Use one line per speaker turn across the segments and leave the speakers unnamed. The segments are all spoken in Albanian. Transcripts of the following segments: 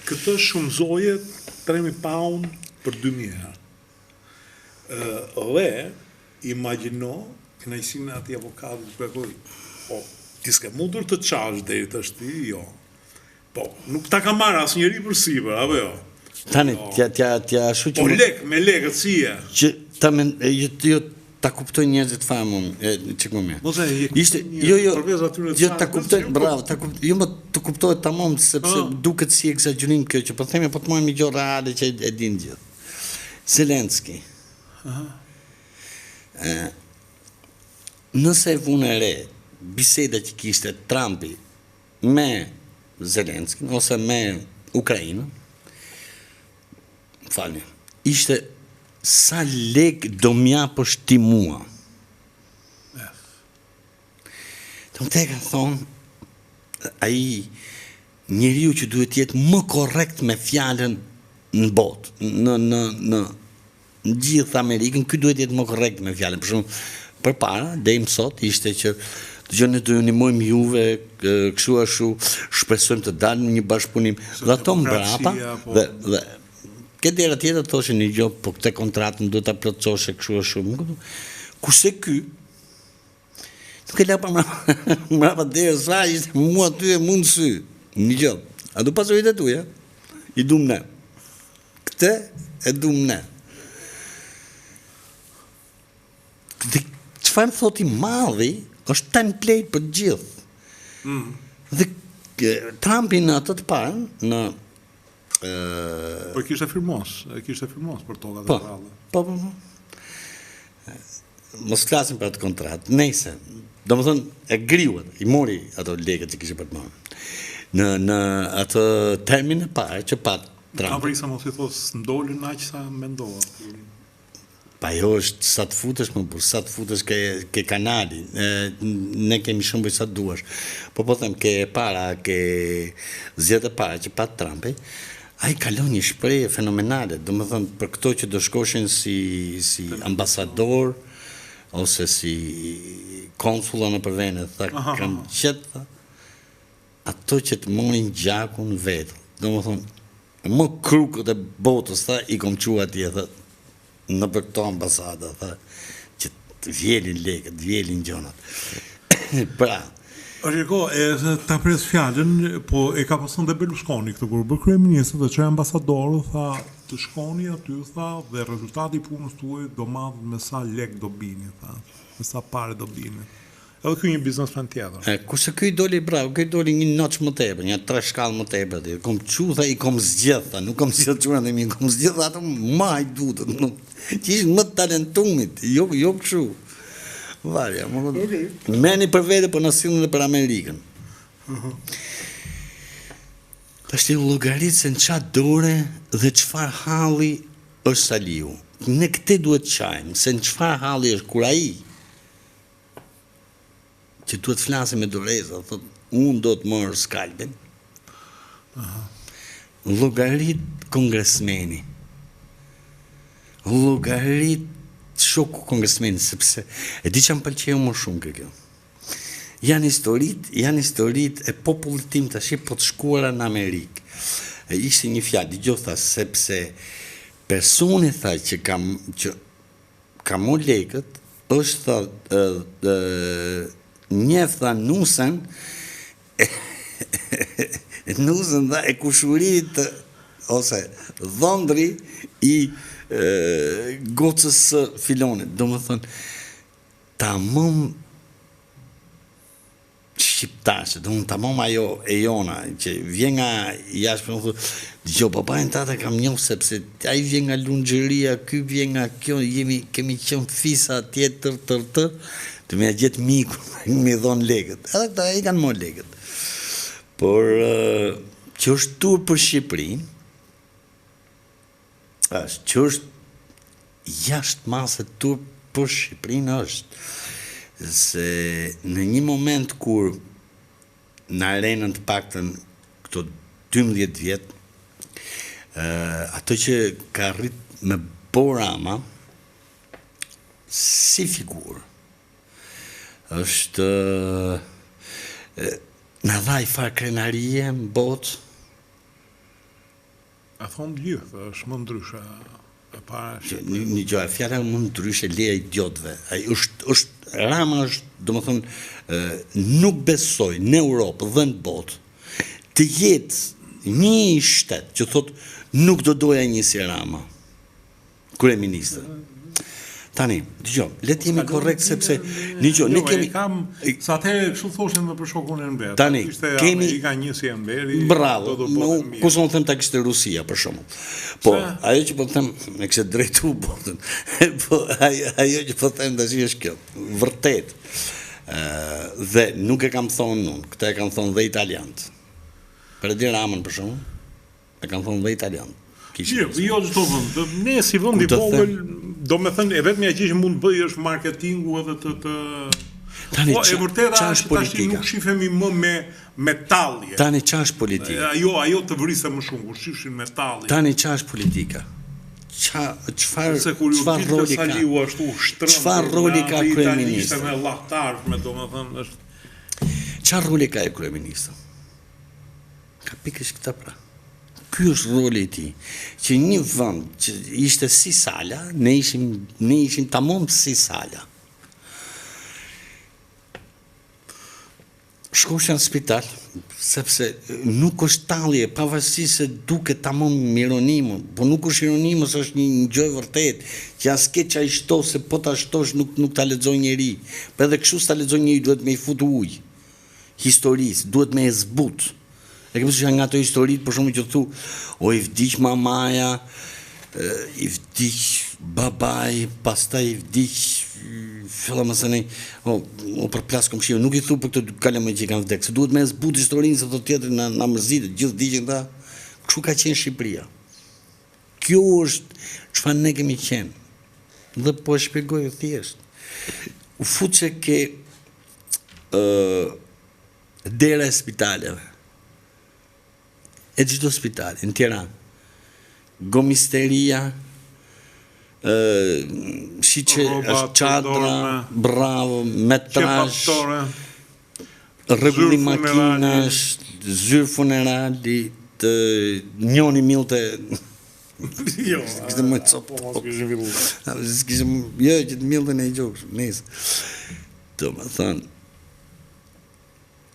Këtë shumëzoje 3.000 pound për 2.000 herë. Dhe, imagjino, kënaqësinë e atij avokatit të kërkoj, po, ti s'ke mundur të qash deri tash ti, jo. Po, nuk ta ka marrë asnjëri për sipër, apo jo?
Tani, t'ja shu që...
Po me lekët si e?
Që ta kuptoj njerëzit famën, që më mirë.
Mos e
ta kuptoj, bravo, jo më të kuptohet tamam, sepse duket si egzagerim kjo, që po themi, po të mojmë një gjë reale që e din gjithë. Zelenski. Nëse e vune re, biseda që kishte Trumpi me Zelenski, ose me Ukrajinën, falni, ishte sa lek do mja për shtimua. Të më te ka thonë, aji njeriu që duhet jetë më korrekt me fjallën në botë, në gjithë Amerikën, ky duhet jetë më korrekt me fjallën. Për shumë, për para, dejmë sot, ishte që të gjënë të unimojmë juve, këshu ashu, shpresojmë të dalë një bashkëpunim, dhe ato mbrapa, dhe këtë dera tjetër thoshe një gjë, po këtë kontratën duhet ta plotësoshe kështu ashtu. Kurse ky nuk e la pa mbrapa dera sa ishte mua ty e mund sy. Një gjë. A do pasurit e tuja? I dum ne. Këtë e dum ne. Çfarë thoti madhi është template për gjithë. Dhe Trumpi në atë të parën, në
Po kishte firmos për tokat e rrallë.
Po. Mos flasim për atë kontratë, nejse. Do më thënë, e griuat, i mori ato lekët që kishte për të marrë. Në atë termin e parë që pat Trump.
Avrisa mos i thos, ndolën aq sa mendova.
Pa jo është sa të futesh më burr, sa të futesh ke kanali, ne kemi shembuj sa të duash. Po them, ke para, ke zgjedhjet e para që pat Trumpi, ai kalon një shprehje fenomenale, domethënë për këto që do shkoshin si ambasador ose si konsulla në përvene, tha kam qetë ato që të morin gjakun vetë. Domethënë, më krukët e botës, tha, i kom qua atje, tha, në për këto ambasada, tha, që të vjelin lekët, vjelin gjonat. Pra,
Shiko, ta pres fjallën, po e ka pasën dhe Berlusconi këtë kur bërë kryeministër dhe që ambasadorë, tha, të shkoni aty, tha, dhe rezultati i punës tuaj do madhë me sa lek do bini, tha, me sa pare do bini. Edhe kjo një biznesmen tjetër.
Kurse kjo i doli bravo, kjo i doli një noç më tepër, një 3 shkallë më tepër, kom qutha i kom zgjedh, nuk kom zgjedh qurën dhe mi, kom zgjedh ato ma i dutët, që ishtë më talentumit, jo këshu. Varja, meni për vete për nasilën dhe për Amerikën. Ta shti llogaritë se në qatë dore dhe qëfar halli është Saliu. Ne këte duhet qajmë, se në qëfar halli është kur ai, që duhet flasim me doreza, thot, unë do të morë skalpin, llogarit kongresmeni, llogarit shoku kongresmeni, sepse e di që më pëlqeu më shumë kjo. Janë historit e popullit tim tash po të shkuara në Amerikë. Ishte një fjalë, dëgjoj, sepse personi tha që ka mo lekët, është njef tha nusen, nusen tha e kushurit ose dhondri i gocës së filonit. Do më thënë, tamam shqiptarë, do më tamam ajo e jona, që vjen nga jashtë për më thë, dëgjo, babajnë tata kam njohë, sepse ai vjen nga lunxheria, ky vjen nga kjo, kemi qenë fisa tjetër të me gjithë miku, me dhonë legët. Edhe këta e kanë mo legët. Por, që është tur për Shqipëri, që është jashtë masë tur për Shqipërinë është, se në një moment kur në arenën të paktën këto 12 vjetë, ato që ka rrit me Borama si figurë, është në dha i farë krenarie në botë,
E thonë gjithë, është më ndryshe e para.
Një gjë, fjala më ndryshe leja idiotëve. Ai është Rama është, domethënë, nuk besoj në Europë dhe në botë të jetë një shtet që thotë nuk do doja një si Rama, kryeministër. Tani, dëgjoj, le të jemi korrekt sepse ne kemi
sa atëherë kështu thoshin më për shokun e Enverit.
Tani kemi
i ka një si Enveri.
Bravo. Kush do të them ta kishte Rusia për shembull. Po, ajo që po them me kishte drejtu botën. Po ajo që po them tash është kjo. Vërtet. Dhe nuk e kam thonë unë, këtë e kanë thonë dhe italianët. Për Edi Ramën për shembull, e kanë thonë dhe italianët.
Jo, çdo vend. Ne si vend i vogël, do me thënë, e vetmja gjë që mund bëj është marketingu edhe të
Tani,
po, e vërteta
është politika.
Nuk shifemi më me metallje.
Tani qa është politika?
Ajo të vrisë më shumë, kur shifshin metallje.
Tani qa është politika? Çfarë roli ka? Çfarë roli ka kryeministri?
Me llahtar, me domethënë është.
Çfarë roli ka e kryeministri? Ka pikërisht këtë pra. Ky është roli i tij, që një vend që ishte si Sala, ne ishim tamam si Sala. Shkosha në spital, sepse nuk është tallje, pavarësisht se duket tamam ironim, po nuk është ironim, është një gjë e vërtetë, që as ke çaj shto se po ta shtosh nuk ta lexoj njeri. Po edhe kështu s'ta lexoj njeri, duhet me i fut ujë. Historisë, duhet me e zbut. E ke pësë nga ato historitë, për shumë që thu, o i vdiq mamaja, i vdiq babaj, pastaj i vdiq, filla më sënej, o përplas komshio, nuk i thu për këtë kalem që i kanë vdek, se duhet me zbut historinë, se të tjetër në mërzitë, gjithë diqen ta, kështu ka qenë Shqipëria. Kjo është çfarë ne kemi qenë, dhe po e shpjegoj thjesht. U fut që ke dera e spitaleve, e çdo spitali në Tiranë, gomisteria, shiqe është çadra, bravo, metrazh, rregullim makinash, zyrë funerali, të njoni milte.
Jo,
kishte më copë. Jo, që të milten e i gjokës, nesë. Të më thënë,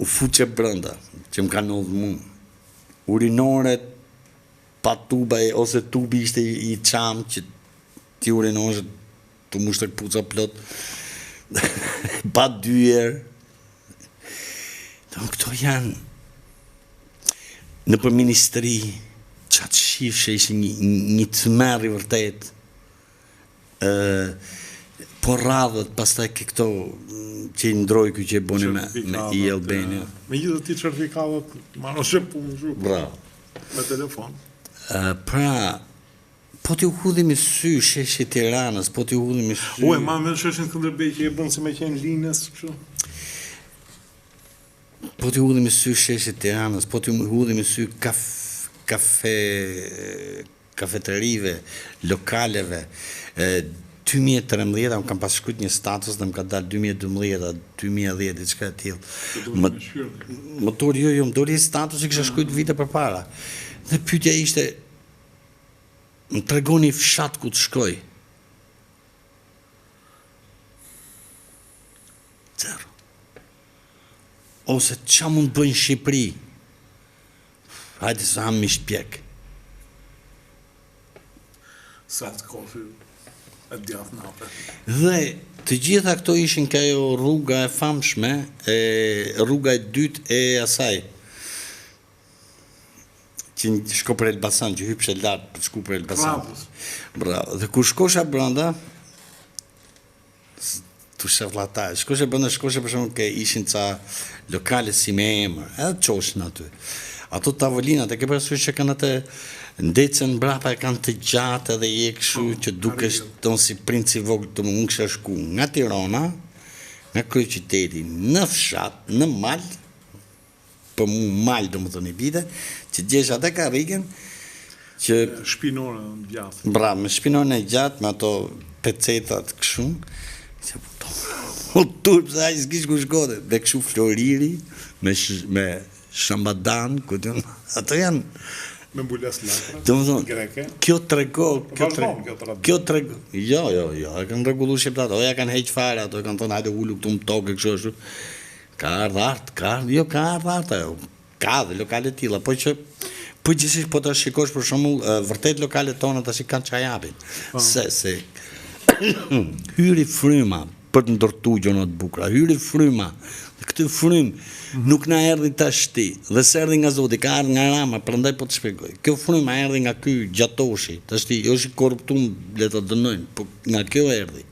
u fuqe brënda, që më ka nodhë mu, urinoret, pa tuba, ose tubi ishte i qamë, që ti urinoret, të mushtë këpuca plot, pa dyer. Këto janë, në për ministri, qatë shifë ishte një të merë i vërtet, po radhët, pastaj ke këto që i ndrojku që e boni me i Albania.
Me gjithë ti certifikatët, marrë shë punë shumë.
Bravo.
Me telefon.
Pra, po t'ju hudhi me sy sheshi Tiranës, po t'ju hudhi me sy...
Ue, ma me sheshin Skënderbej që e bënë si me qenë linës, kështu?
Po t'ju hudhi me sy sheshi Tiranës, po t'ju hudhi me sy kafeterive, lokaleve, 2013 më kam pas shkruajtur një status dhe më ka dalë 2012, 2010, diçka e tillë. Motori jo, më doli status që kisha shkruajtur vite përpara. Dhe pyetja ishte, më tregoni fshat ku të shkoj. Zero. Ose qa mund bëjnë Shqipëri? Hajde se ham mi shpjek.
Sa të kofi e djath nape.
Dhe të gjitha këto ishin ka jo rruga e famshme, rruga e dytë e asaj, që shko për Elbasan, që hypshe lartë për shku për Elbasan. Bravo. Dhe kur shkosha branda, të shëvlataj, shkosha për shumë ke ishin ca lokale si me emër, edhe qoshin aty. Ato tavolinat, e ke përësush që kanë atë ndecën brapa e kanë të gjatë edhe je këshu që dukesh tonë si princi vogël të më kësha shku nga Tirana, nga kryeqyteti, në fshat, në mal, për mu mal do më të një bide, që gjesh atë karrigen, që...
Shpinore në gjatë.
Bra, me shpinore në gjatë, me ato pecetat këshu, që o turp se a i s'kish ku shkode, dhe këshu floriri, me Shambadan, ato janë
Me mbulesë letre,
Domethënë,
greke.
kjo tregon,
Vazhdon kjo traditë.
kjo tregon. Jo, e kanë rregulluar shqiptarët, o ja kanë heq fare ato, e kanë thënë hajde ulu këtu në tokë kështu ashtu. Ka ardhur art, ka ardhur art ajo. Ka dhe lokale të tilla, po që gjithsesi po ta shikosh për shembull, vërtet lokalet tona tash kanë çfarë japin. Se hyri fryma për të ndërtuar gjëra të bukura, hyri fryma. Këtë frym nuk na erdhi tash ti, dhe s'erdhi nga Zoti, ka ardhur nga Rama, prandaj po të shpjegoj. Kjo fryma erdhi nga ky Gjatoshi, tash ti është i korruptuar, le ta dënojnë, po nga kjo erdhi.